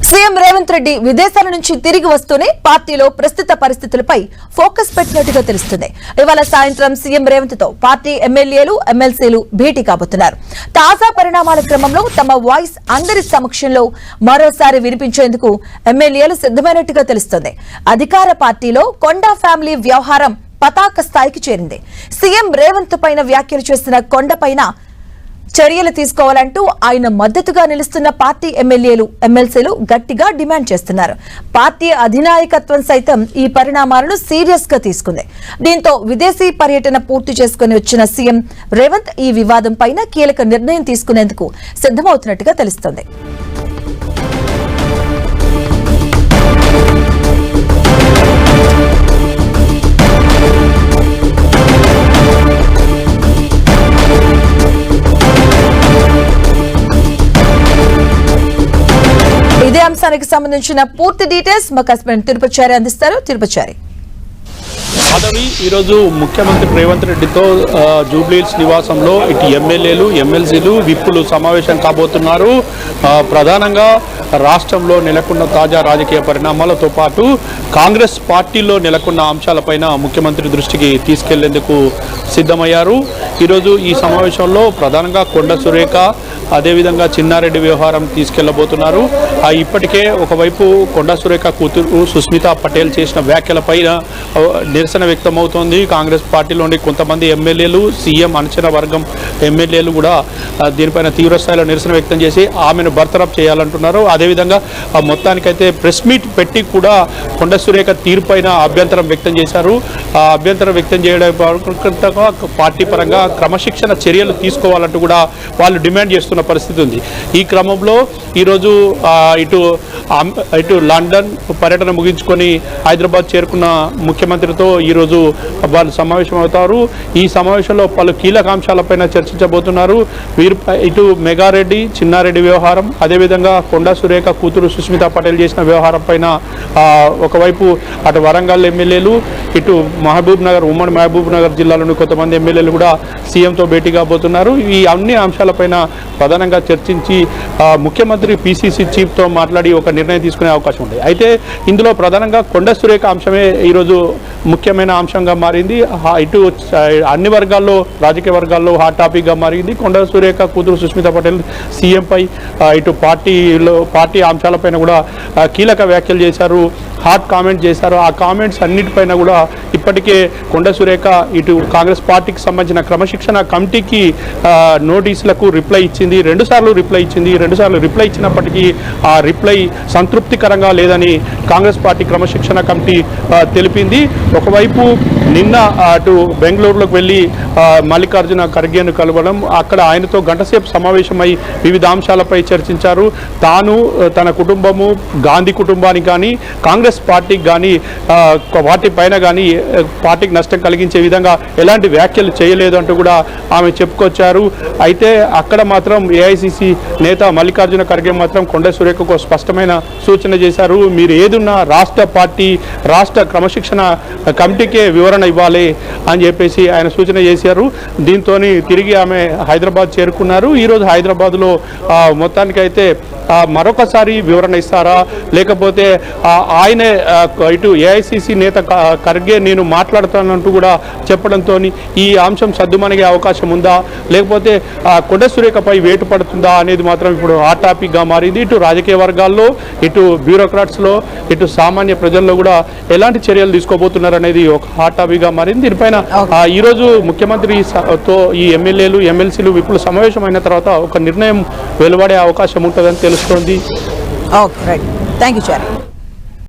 CM Revanth Reddy విదేశాల నుంచి తిరిగి వస్తూనే పార్టీలో ప్రస్తుత పరిస్థితులపై ఫోకస్ పెట్టినట్టుగా తెలుస్తుంది. ఇవాళ సాయంత్రం సీఎం రేవంత్ తో పార్టీ ఎమ్మెల్యేలు ఎమ్మెల్సీలు భేటీ కాబోతున్నారు. తాజా పరిణామాల క్రమంలో తమ వాయిస్ అందరి సమక్షంలో మరోసారి వినిపించేందుకు ఎమ్మెల్యేలు సిద్ధమైనట్టుగా తెలుస్తుంది. అధికార పార్టీలో కొండా ఫ్యామిలీ వ్యవహారం పతాక స్థాయికి చేరింది. సీఎం రేవంత్ పైన వ్యాఖ్యలు చేసిన కొండపైన చర్యలు తీసుకోవాలంటూ ఆయన మద్దతుగా నిలుస్తున్న పార్టీ ఎమ్మెల్యేలు ఎమ్మెల్సీలు గట్టిగా డిమాండ్ చేస్తున్నారు. పార్టీ అధినాయకత్వం సైతం ఈ పరిణామాలను సీరియస్ గా తీసుకుంది. దీంతో విదేశీ పర్యటన పూర్తి చేసుకుని వచ్చిన సీఎం రేవంత్ ఈ వివాదం పైన కీలక నిర్ణయం తీసుకునేందుకు సిద్దమవుతున్నట్టుగా తెలుస్తోంది. ఇదే అంశానికి సంబంధించిన పూర్తి డీటెయిల్స్ మా కస్పెండ్ తిరుపచారి అందిస్తారు. తిరుపచారి, ఈరోజు ముఖ్యమంత్రి రేవంత్ రెడ్డితో జూబ్లీహిల్స్ నివాసంలో ఇటు ఎమ్మెల్యేలు ఎమ్మెల్సీలు విప్పులు సమావేశం కాబోతున్నారు. ప్రధానంగా రాష్ట్రంలో నెలకొన్న తాజా రాజకీయ పరిణామాలతో పాటు కాంగ్రెస్ పార్టీలో నెలకొన్న అంశాలపైన ముఖ్యమంత్రి దృష్టికి తీసుకెళ్లేందుకు సిద్ధమయ్యారు. ఈరోజు ఈ సమావేశంలో ప్రధానంగా కొండ సురేఖ అదేవిధంగా చిన్నారెడ్డి వ్యవహారం తీసుకెళ్లబోతున్నారు. ఇప్పటికే ఒకవైపు కొండ సురేఖ కూతురు సుస్మితా పటేల్ చేసిన వ్యాఖ్యలపైన నిరసన వ్యక్తమవుతోంది. కాంగ్రెస్ పార్టీలోని కొంతమంది ఎమ్మెల్యేలు సీఎం అనుచర వర్గం ఎమ్మెల్యేలు కూడా దీనిపైన తీవ్రస్థాయిలో నిరసన వ్యక్తం చేసి ఆమెను బర్తరఫ్ చేయాలంటున్నారు. అదేవిధంగా మొత్తానికైతే ప్రెస్ మీట్ పెట్టి కూడా కొండ సురేఖ తీరుపైన అభ్యంతరం వ్యక్తం చేశారు. ఆ అభ్యంతరం వ్యక్తం చేయడం పార్టీ పరంగా క్రమశిక్షణ చర్యలు తీసుకోవాలంటూ కూడా వాళ్ళు డిమాండ్ చేస్తున్న పరిస్థితి ఉంది. ఈ క్రమంలో ఈరోజు ఇటు లండన్ పర్యటన ముగించుకొని హైదరాబాద్ చేరుకున్న ముఖ్యమంత్రితో ఈరోజు వాళ్ళు సమావేశం అవుతారు. ఈ సమావేశంలో పలు కీలక అంశాలపైన చర్చించబోతున్నారు. ఇటు మెగారెడ్డి చిన్నారెడ్డి వ్యవహారం, అదేవిధంగా కొండా సురేఖ కూతురు సుస్మితా పటేల్ చేసిన వ్యవహారం పైన ఒకవైపు అటు వరంగల్ ఎమ్మెల్యేలు, ఇటు మహబూబ్ నగర్ ఉమ్మడి మహబూబ్ నగర్ జిల్లాలోని కొంతమంది ఎమ్మెల్యేలు కూడా సీఎంతో భేటీ కాబోతున్నారు. ఈ అన్ని అంశాలపైన ప్రధానంగా చర్చించి ముఖ్యమంత్రి పీసీసీ చీఫ్తో మాట్లాడి ఒక నిర్ణయం తీసుకునే అవకాశం ఉంది. అయితే ఇందులో ప్రధానంగా కొండ సురేఖ అంశమే ఈరోజు ముఖ్యమైన అంశంగా మారింది. ఇటు అన్ని వర్గాల్లో రాజకీయ వర్గాల్లో హాట్ టాపిక్గా మారింది. కొండ సురేఖ కూతురు సుస్మితా పటేల్ సీఎంపై ఇటు పార్టీ అంశాలపైన కూడా కీలక వ్యాఖ్యలు చేశారు, హాట్ కామెంట్ చేశారు. ఆ కామెంట్స్ అన్నిటిపైన కూడా ఇప్పటికే కొండ సురేఖ ఇటు కాంగ్రెస్ పార్టీకి సంబంధించిన క్రమశిక్షణ కమిటీకి నోటీసులకు రిప్లై ఇచ్చింది. రెండుసార్లు రిప్లై ఇచ్చినప్పటికీ ఆ రిప్లై సంతృప్తికరంగా లేదని కాంగ్రెస్ పార్టీ క్రమశిక్షణ కమిటీ తెలిపింది. ఒకవైపు నిన్న అటు బెంగళూరులోకి వెళ్ళి మల్లికార్జున ఖర్గేను కలవడం, అక్కడ ఆయనతో గంటసేపు సమావేశమై వివిధ అంశాలపై చర్చించారు. తాను తన కుటుంబము గాంధీ కుటుంబానికి కానీ కాంగ్రెస్ పార్టీకి కానీ వాటి పైన కానీ పార్టీకి నష్టం కలిగించే విధంగా ఎలాంటి వ్యాఖ్యలు చేయలేదు అంటూ కూడా ఆమె చెప్పుకొచ్చారు. అయితే అక్కడ మాత్రం ఏఐసిసి నేత మల్లికార్జున ఖర్గే మాత్రం కొండ సురేఖకు స్పష్టమైన సూచన చేశారు. మీరు ఏదున్నా రాష్ట్ర క్రమశిక్షణ కమిటీకే వివరణ ఇవ్వాలి అని చెప్పేసి ఆయన సూచన చేశారు. దీంతో తిరిగి ఆమె హైదరాబాద్ చేరుకున్నారు. ఈరోజు హైదరాబాద్లో మొత్తానికైతే మరొకసారి వివరణ ఇస్తారా, లేకపోతే ఆయనే ఇటు ఏఐసిసి నేత ఖర్గే నేను మాట్లాడుతానంటూ కూడా చెప్పడంతో ఈ అంశం సద్దుమణిగే అవకాశం ఉందా, లేకపోతే కొండ సురేఖపై వేటు పడుతుందా అనేది మాత్రం ఇప్పుడు హాట్ టాపిక్గా మారింది. ఇటు రాజకీయ వర్గాల్లో, ఇటు బ్యూరోక్రాట్స్లో, ఇటు సామాన్య ప్రజల్లో కూడా ఎలాంటి చర్యలు తీసుకోబోతున్నారు అనేది ఒక హాట్ టాపిక్గా మారింది. దీనిపైన ఈరోజు ముఖ్యమంత్రితో ఈ ఎమ్మెల్యేలు ఎమ్మెల్సీలు విప్పులు సమావేశమైన తర్వాత ఒక నిర్ణయం వెలువడే అవకాశం ఉంటుందని తెలుస్తోంది. Thank you.